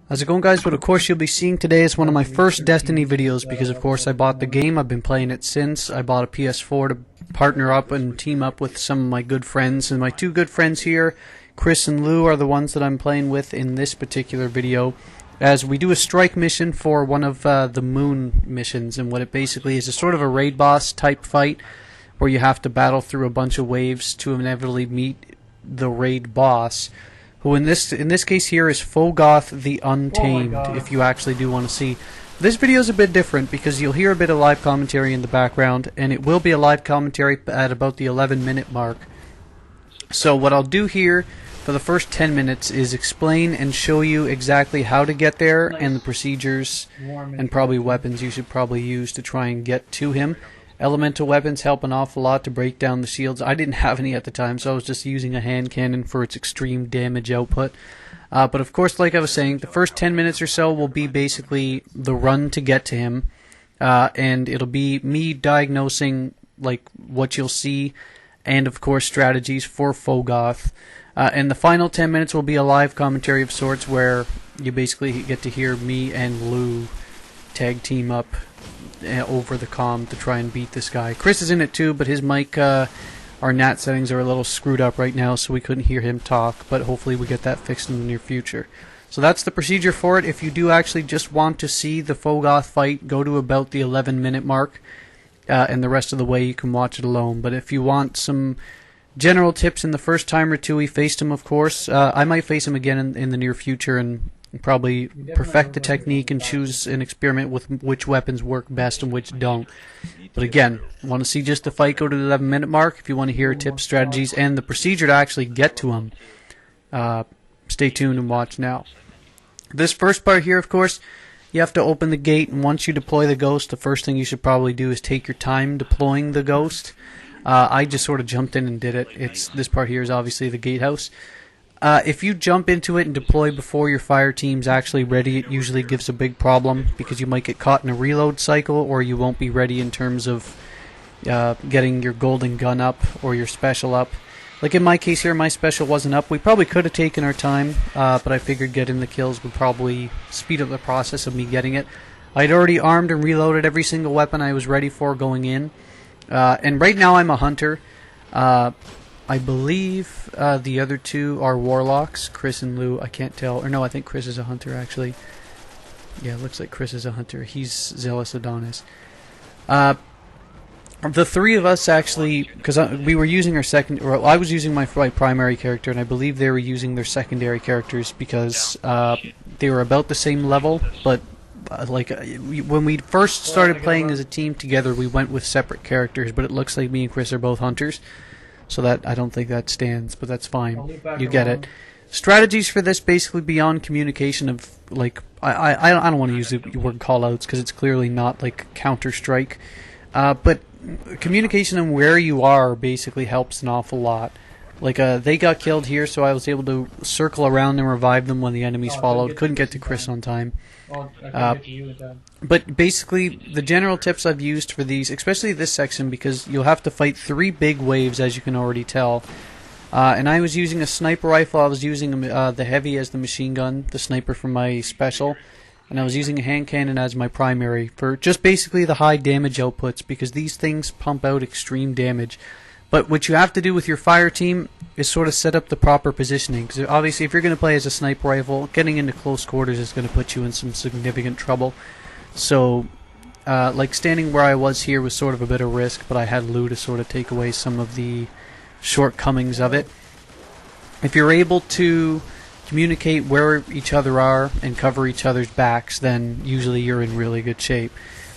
How's it going, guys? What of course you'll be seeing today is one of my first Destiny videos because of course I bought the game. I've been playing it since. I bought a PS4 to partner up and team up with some of my good friends, and my two good friends here, Chris and Lou, are the ones that I'm playing with in this particular video, as we do a strike mission for one of the moon missions. And what it basically is sort of a raid boss type fight where you have to battle through a bunch of waves to inevitably meet the raid boss, who in this case here is Phogoth The Untamed. If you actually do want to see. This video is a bit different because you'll hear a bit of live commentary in the background, and it will be a live commentary at about the 11-minute mark. So what I'll do here for the first 10 minutes is explain and show you exactly how to get there and the procedures and probably weapons you should probably use to try and get to him. Elemental weapons help an awful lot to break down the shields. I didn't have any at the time, so I was just using a hand cannon for its extreme damage output. But of course, like I was saying, the first 10 minutes or so will be basically the run to get to him. And it'll be me diagnosing like what you'll see, and of course strategies for Phogoth. And the final 10 minutes will be a live commentary of sorts where you basically get to hear me and Lou tag team up over the comm to try and beat this guy. Chris is in it too, but his mic, our NAT settings are a little screwed up right now, so we couldn't hear him talk, but hopefully we get that fixed in the near future. So that's the procedure for it. If you do actually just want to see the Phogoth fight, go to about the 11-minute mark, and the rest of the way you can watch it alone. But if you want some general tips in the first time or two we faced him, of course, I might face him again in the near future and probably perfect the technique and choose and experiment with which weapons work best and which don't. But again, want to see just the fight, go to the 11-minute mark. If you want to hear tips, strategies, and the procedure to actually get to him, stay tuned and watch now. This first part here, of course, you have to open the gate, and once you deploy the ghost, the first thing you should probably do is take your time deploying the ghost. I just sort of jumped in and did it. This part here is obviously the gatehouse. If you jump into it and deploy before your fire team's actually ready, it usually gives a big problem because you might get caught in a reload cycle, or you won't be ready in terms of getting your golden gun up or your special up. Like in my case here, my special wasn't up. We probably could have taken our time, but I figured getting the kills would probably speed up the process of me getting it. I'd already armed and reloaded every single weapon I was ready for going in. And right now I'm a hunter. I believe the other two are warlocks, Chris and Lou. I can't tell. Or no, I think Chris is a hunter, actually. Yeah, it looks like Chris is a hunter. He's Zealous Adonis. The three of us actually, because we were using our second, or I was using my primary character, and I believe they were using their secondary characters because they were about the same level, but when we first started playing as a team together, we went with separate characters, but it looks like me and Chris are both hunters. So that I don't think that stands, but that's fine. You get it. Strategies for this basically beyond communication of like I don't want to use the word callouts because it's clearly not like Counter-Strike, but communication on where you are basically helps an awful lot. Like they got killed here, so I was able to circle around and revive them when the enemies followed. Couldn't get to Chris on time. But basically, the general tips I've used for these, especially this section, because you'll have to fight 3 big waves, as you can already tell. And I was using a sniper rifle. I was using the heavy as the machine gun, the sniper for my special, and I was using a hand cannon as my primary for just basically the high damage outputs, because these things pump out extreme damage. But what you have to do with your fire team is sort of set up the proper positioning. Because obviously if you're going to play as a sniper rifle, getting into close quarters is going to put you in some significant trouble. So, like standing where I was here was sort of a bit of risk, but I had Lou to sort of take away some of the shortcomings of it. If you're able to communicate where each other are and cover each other's backs, then usually you're in really good shape.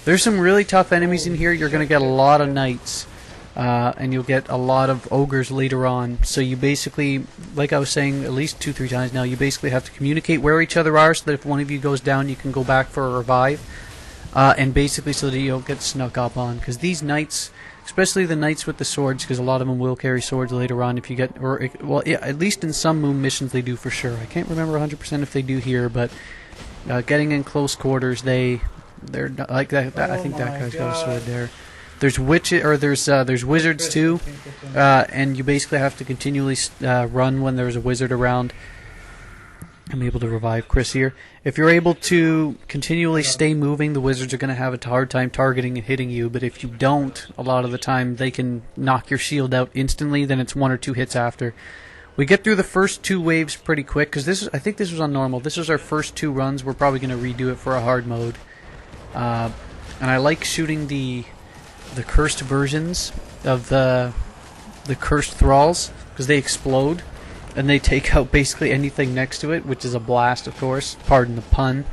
There's some really tough enemies in here. You're going to get a lot of knights. And you'll get a lot of ogres later on. So you basically, like I was saying at least 2-3 times now, you basically have to communicate where each other are so that if one of you goes down, you can go back for a revive. And basically so that you don't get snuck up on. Because these knights, especially the knights with the swords, because a lot of them will carry swords later on if you get, or well, yeah, at least in some moon missions they do for sure. I can't remember 100% if they do here, but getting in close quarters, they're like that. I think that guy's got a sword there. There's there's wizards too, and you basically have to continually run when there's a wizard around. I'm able to revive Chris here. If you're able to continually stay moving, the wizards are going to have a hard time targeting and hitting you, but if you don't, a lot of the time they can knock your shield out instantly, then it's 1 or 2 hits after. We get through the first 2 waves pretty quick, because I think this was on normal. This was our first 2 runs. We're probably going to redo it for a hard mode. And I like shooting the cursed versions of the cursed thralls, because they explode. And they take out basically anything next to it, which is a blast, of course. Pardon the pun.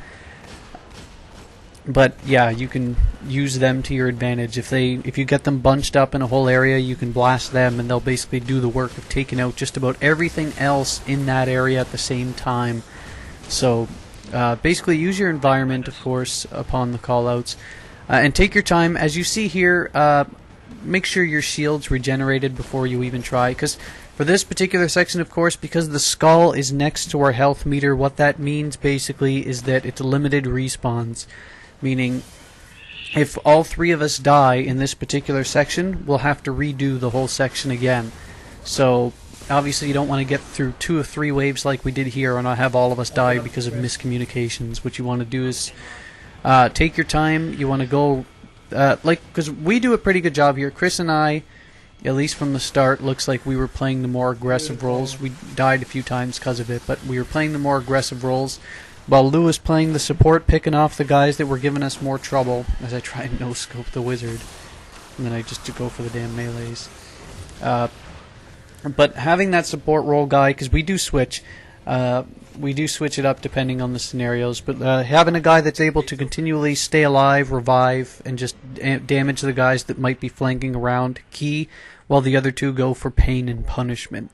But yeah, you can use them to your advantage. If you get them bunched up in a whole area, you can blast them, and they'll basically do the work of taking out just about everything else in that area at the same time. So basically, use your environment, of course, upon the callouts, and take your time. As you see here, make sure your shield's regenerated before you even try, because for this particular section, of course, because the skull is next to our health meter, what that means basically is that it's limited respawns. Meaning, if all 3 of us die in this particular section, we'll have to redo the whole section again. So, obviously you don't want to get through 2 or 3 waves like we did here and not have all of us die because of miscommunications. What you want to do is take your time. You want to go, because we do a pretty good job here. Chris and I, at least from the start, looks like we were playing the more aggressive roles. We died a few times because of it, but we were playing the more aggressive roles, while Lou was playing the support, picking off the guys that were giving us more trouble, as I try and no-scope the wizard. And then I just go for the damn melees. But having that support role guy, because we do switch it up depending on the scenarios, but having a guy that's able to continually stay alive, revive, and just damage the guys that might be flanking around, key, while the other 2 go for pain and punishment.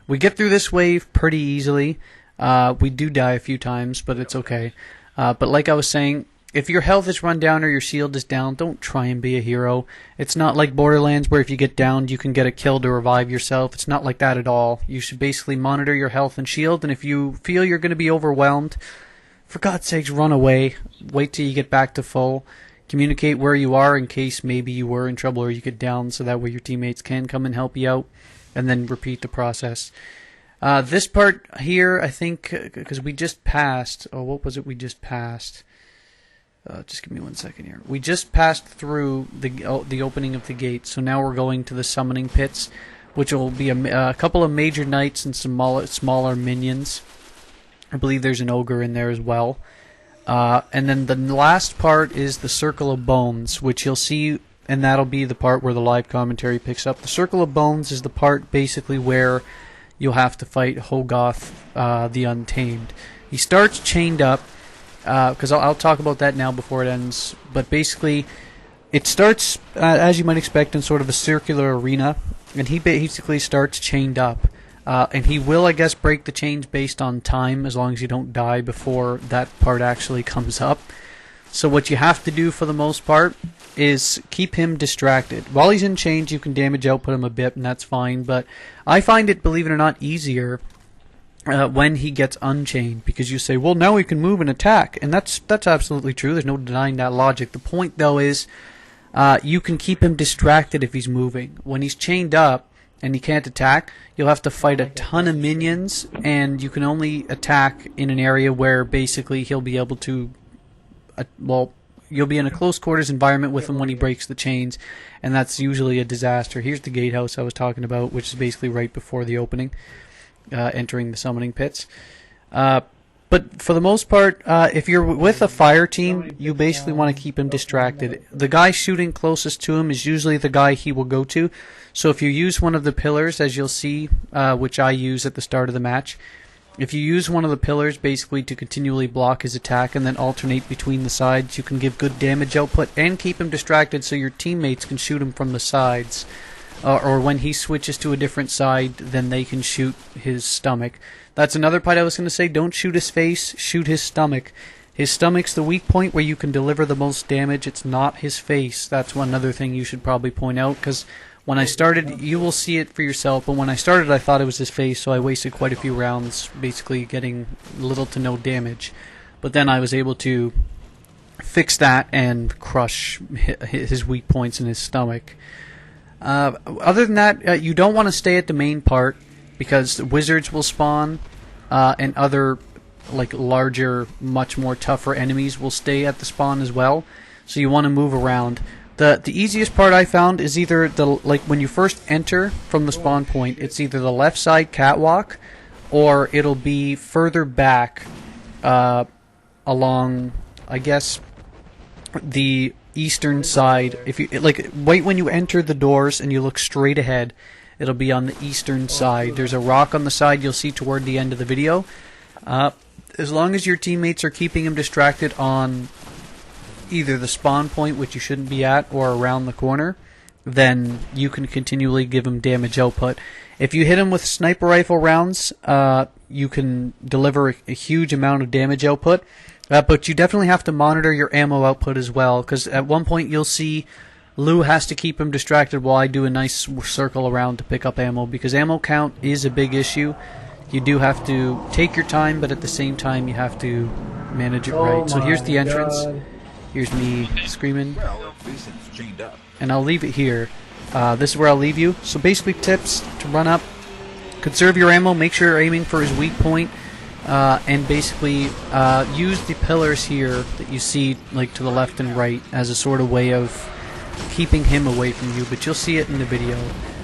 We get through this wave pretty easily. We do die a few times, but it's okay. But like I was saying, if your health is run down or your shield is down, don't try and be a hero. It's not like Borderlands where if you get downed, you can get a kill to revive yourself. It's not like that at all. You should basically monitor your health and shield, and if you feel you're going to be overwhelmed, for God's sakes, run away. Wait till you get back to full. Communicate where you are in case maybe you were in trouble or you get down, so that way your teammates can come and help you out, and then repeat the process. This part here, I think, because we just passed... Oh, what was it we just passed? Just give me 1 second here. We just passed through the opening of the gate, so now we're going to the summoning pits, which will be a couple of major knights and some smaller minions. I believe there's an ogre in there as well. And then the last part is the Circle of Bones, which you'll see, and that'll be the part where the live commentary picks up. The Circle of Bones is the part basically where you'll have to fight Phogoth The Untamed. He starts chained up, because I'll talk about that now before it ends, but basically it starts, as you might expect, in sort of a circular arena, and he basically starts chained up. And he will, I guess, break the chains based on time, as long as you don't die before that part actually comes up. So what you have to do for the most part is keep him distracted. While he's in chains, you can damage output him a bit, and that's fine, but I find it, believe it or not, easier when he gets unchained, because you say, well, now he can move and attack, and that's absolutely true. There's no denying that logic. The point, though, is you can keep him distracted if he's moving. When he's chained up and he can't attack, you'll have to fight a ton of minions, and you can only attack in an area where basically he'll be able to, you'll be in a close quarters environment with him when he breaks the chains, and that's usually a disaster. Here's the gatehouse I was talking about, which is basically right before the opening, entering the summoning pits. But for the most part, if you're with a fire team, you basically want to keep him distracted. The guy shooting closest to him is usually the guy he will go to. So if you use one of the pillars, as you'll see, which I use at the start of the match, if you use one of the pillars basically to continually block his attack and then alternate between the sides, you can give good damage output and keep him distracted so your teammates can shoot him from the sides. Or when he switches to a different side, then they can shoot his stomach. That's another part I was going to say. Don't shoot his face, shoot his stomach. His stomach's the weak point where you can deliver the most damage. It's not his face. That's one other thing you should probably point out, because when I started, you will see it for yourself, but when I started I thought it was his face, so I wasted quite a few rounds basically getting little to no damage. But then I was able to fix that and crush his weak points in his stomach. Other than that, you don't want to stay at the main part, because wizards will spawn and other like larger, much more tougher enemies will stay at the spawn as well. So you want to move around. The easiest part I found is either when you first enter from the spawn point, it's either the left side catwalk, or it'll be further back along, I guess, the eastern side. If you wait when you enter the doors and you look straight ahead, it'll be on the eastern side. There's a rock on the side you'll see toward the end of the video. As long as your teammates are keeping him distracted on either the spawn point, which you shouldn't be at, or around the corner, then you can continually give him damage output. If you hit him with sniper rifle rounds, you can deliver a huge amount of damage output, but you definitely have to monitor your ammo output as well, because at one point you'll see Lou has to keep him distracted while I do a nice circle around to pick up ammo, because ammo count is a big issue. You do have to take your time, but at the same time you have to manage it right. So here's the entrance. God. Here's me screaming. And I'll leave it here. This is where I'll leave you. So basically tips to run up. Conserve your ammo. Make sure you're aiming for his weak point. And basically use the pillars here that you see like to the left and right as a sort of way of keeping him away from you. But you'll see it in the video.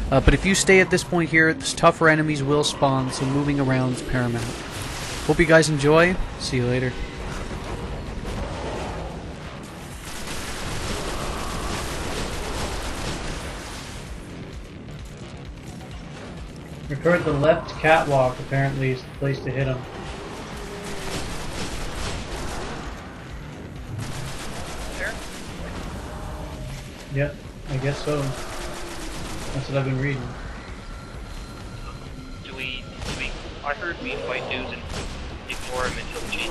But if you stay at this point here, the tougher enemies will spawn. So moving around is paramount. Hope you guys enjoy. See you later. Record the left catwalk apparently is the place to hit him. There? Yep, I guess so. That's what I've been reading. I heard we fight dudes and ignore him until the chain.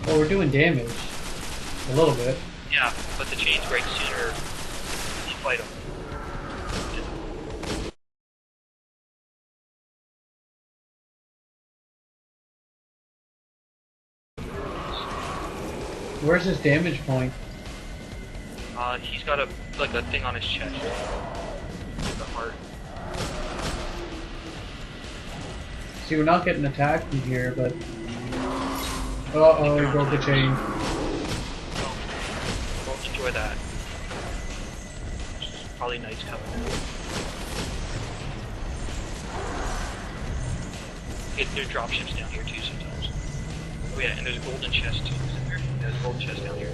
Well, we're doing damage. A little bit. Yeah, but the chains break sooner. You fight them. Where's his damage point? He's got a thing on his chest. The heart. See, we're not getting attacked from here, but... Uh-oh, he broke the chain. Well, enjoy that. Probably nice coming in. There's dropships down here too sometimes. Oh yeah, and there's a golden chest too. Isn't there? There's a golden chest down here.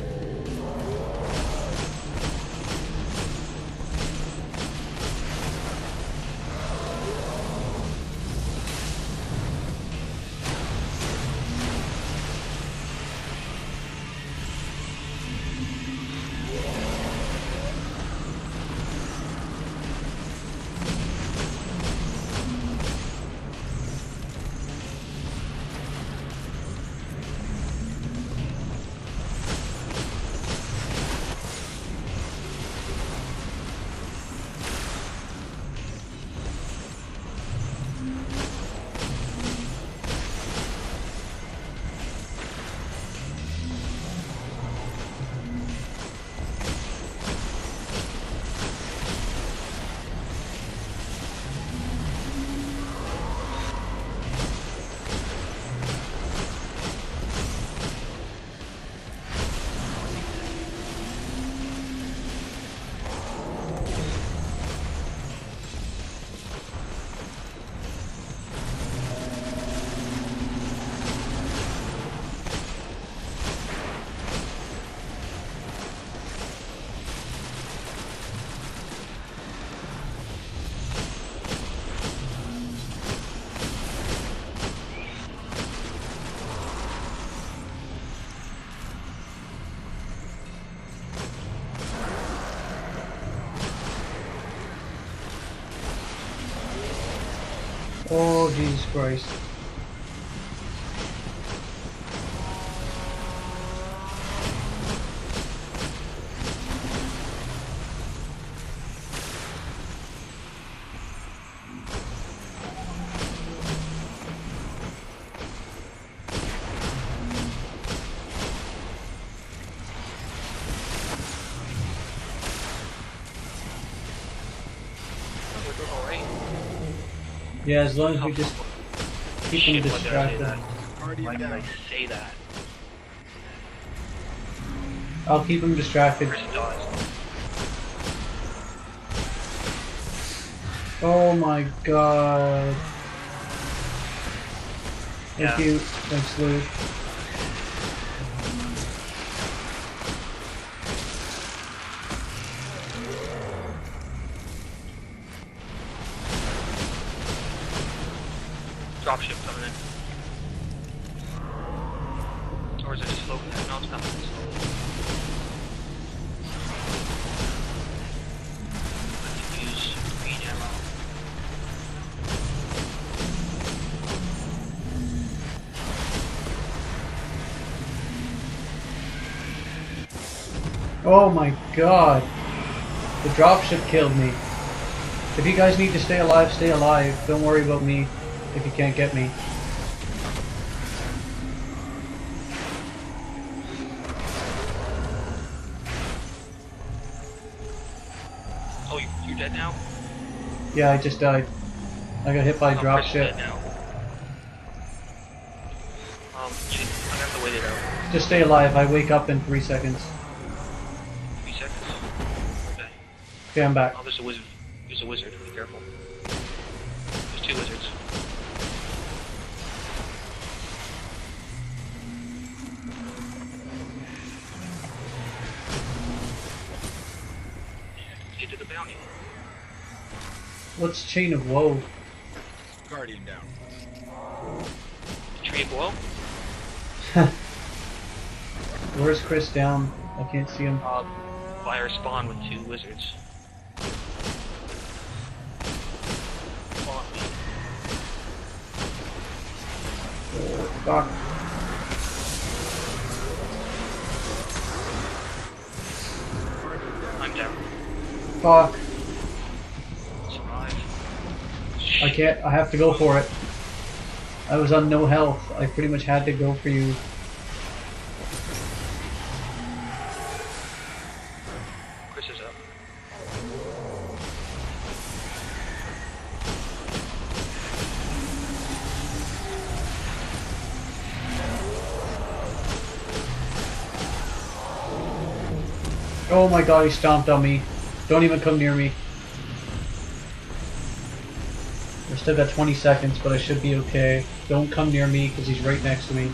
Oh, Jesus Christ. Yeah, as long as we just Keep him Shit, why did I say distracted. that? Why did I say that? I'll keep him distracted. Chris dies. Oh my god. Thank Yeah. you. Thanks, Lou. Dropship coming in. Or is it slow? No, it's not moving slowly. Let's use green ammo. Oh my god. The dropship killed me. If you guys need to stay alive, stay alive. Don't worry about me if you can't get me. Oh, you're dead now? Yeah, I just died. I got hit by a Oh, Chris is dropship. dead now. Shit, I'm gonna have to wait it out. Just stay alive. I wake up in 3 seconds. 3 seconds. Okay. Okay, I'm back. Oh, there's a wizard. There's a wizard. Be careful. There's 2 wizards. Get to the bounty. What's Chain of Woe? Guardian down. Tree of Woe? Where's Chris down? I can't see him. Fire spawn with 2 wizards. Follow me. Oh, fuck. I'm down. Fuck. Survive. I can't. I have to go for it. I was on no health. I pretty much had to go for you. Chris is up. Oh my god, he stomped on me. Don't even come near me. I've still got 20 seconds, but I should be okay. Don't come near me, because he's right next to me.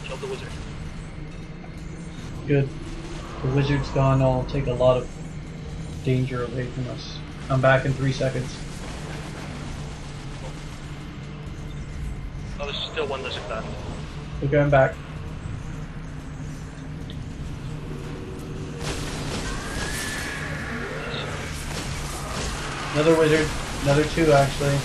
Kill the wizard. Good. The wizard's gone. I'll take a lot of danger away from us. I'm back in 3 seconds. Oh, there's still 1 lizard left. Okay, I'm back. Another wizard. Another 2, actually.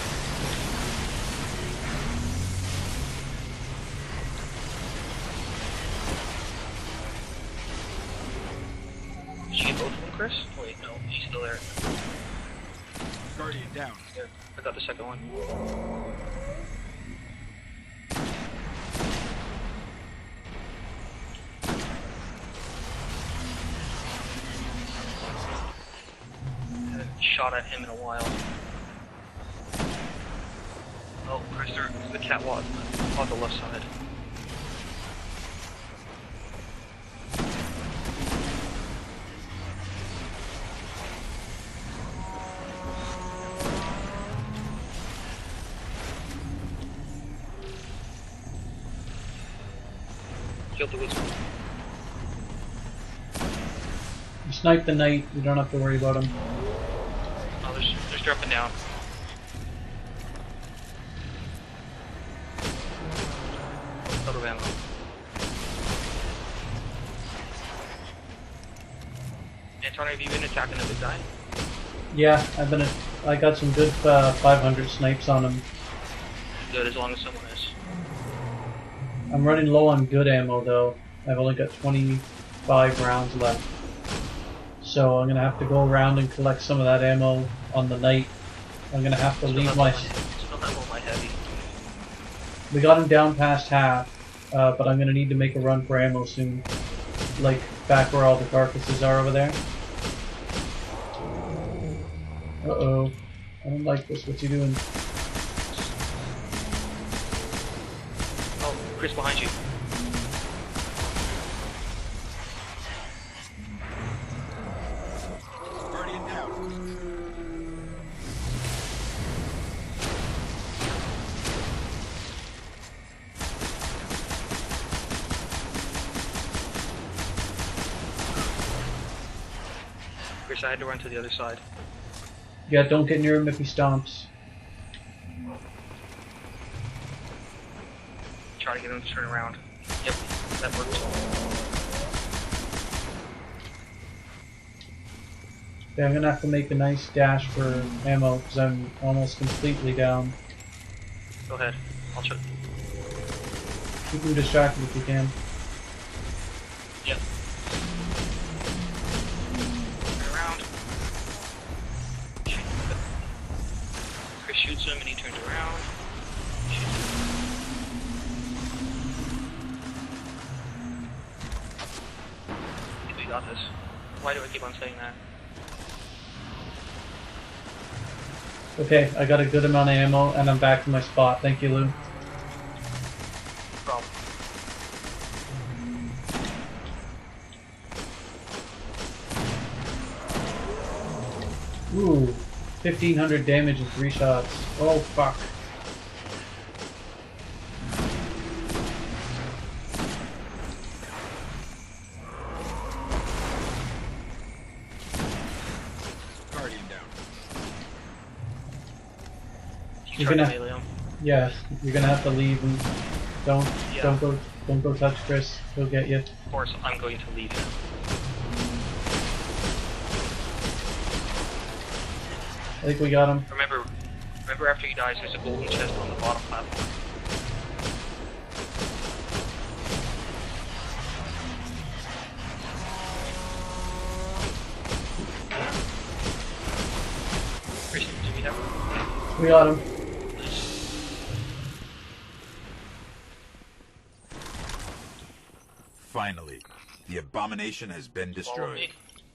Did you get both of them, Chris? Wait, no, he's still there. Guardian down. Yeah, I got the second one. Haven't shot at him in a while. Oh, Chris, there's the catwalk on the left side. Killed the wizard. You snipe the knight. You don't have to worry about him. Oh, there's dropping down. Out of ammo. Anton, have you been attacking the big guy? Yeah, I got some good 500 snipes on him. Good, as long as someone is. I'm running low on good ammo though. I've only got 25 rounds left. So I'm gonna have to go around and collect some of that ammo on the night. I'm gonna have to leave my... Still have all my heavy. We got him down past half, but I'm gonna need to make a run for ammo soon. Like, back where all the carcasses are over there. Uh-oh. I don't like this. What's he doing? Oh, Chris behind you. Guardian down. Chris, I had to run to the other side. Yeah, don't get near him if he stomps. Try to get him to turn around. Yep, that worked. Okay, I'm gonna have to make a nice dash for ammo because I'm almost completely down. Go ahead. I'll try. Keep him distracted if you can. Yep. Turn around. Chris shoots him and he turns around. Shoots him. I think we got this. Why do I keep on saying that? Okay, I got a good amount of ammo and I'm back to my spot. Thank you, Lou. No problem. Ooh, 1500 damage in 3 shots. Oh, fuck. Guardian down. You You're try to gonna- melee him. Yeah, you're gonna have to leave and don't Yeah. don't go touch Chris. He'll get you. Of course, I'm going to leave him. I think we got him. Remember after he dies, there's a golden chest on the bottom platform. Chris, do we have him? We got him. Finally, the abomination has been Follow destroyed. me.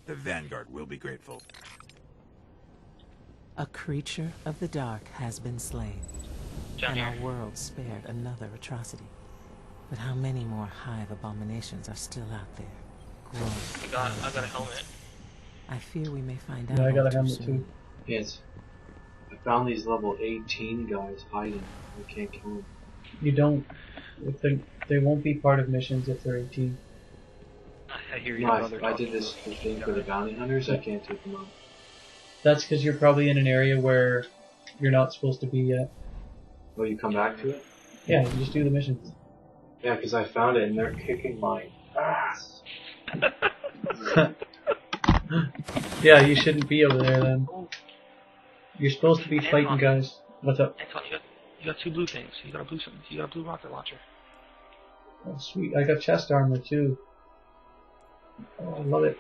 The Vanguard will be grateful. A creature of the dark has been slain, Down and here. our world spared another atrocity. But how many more hive abominations are still out there, growing? I got a helmet. I fear we may find out. Yeah, I got all a helmet soon. too. Yes. I found these level 18 guys hiding. I can't kill them. You don't. If they won't be part of missions if they're 18. I hear you. No, brother I did talking this about thing for the bounty hunters. I can't take them out. That's because you're probably in an area where you're not supposed to be yet. Will you come back to it? Yeah, you just do the missions. Yeah, because I found it and they're kicking my ass. Yeah, you shouldn't be over there then. You're supposed to be fighting Anton. guys. What's up? Anton, you got 2 blue things. You got a blue rocket launcher. Oh, sweet. I got chest armor too. Oh, I love it.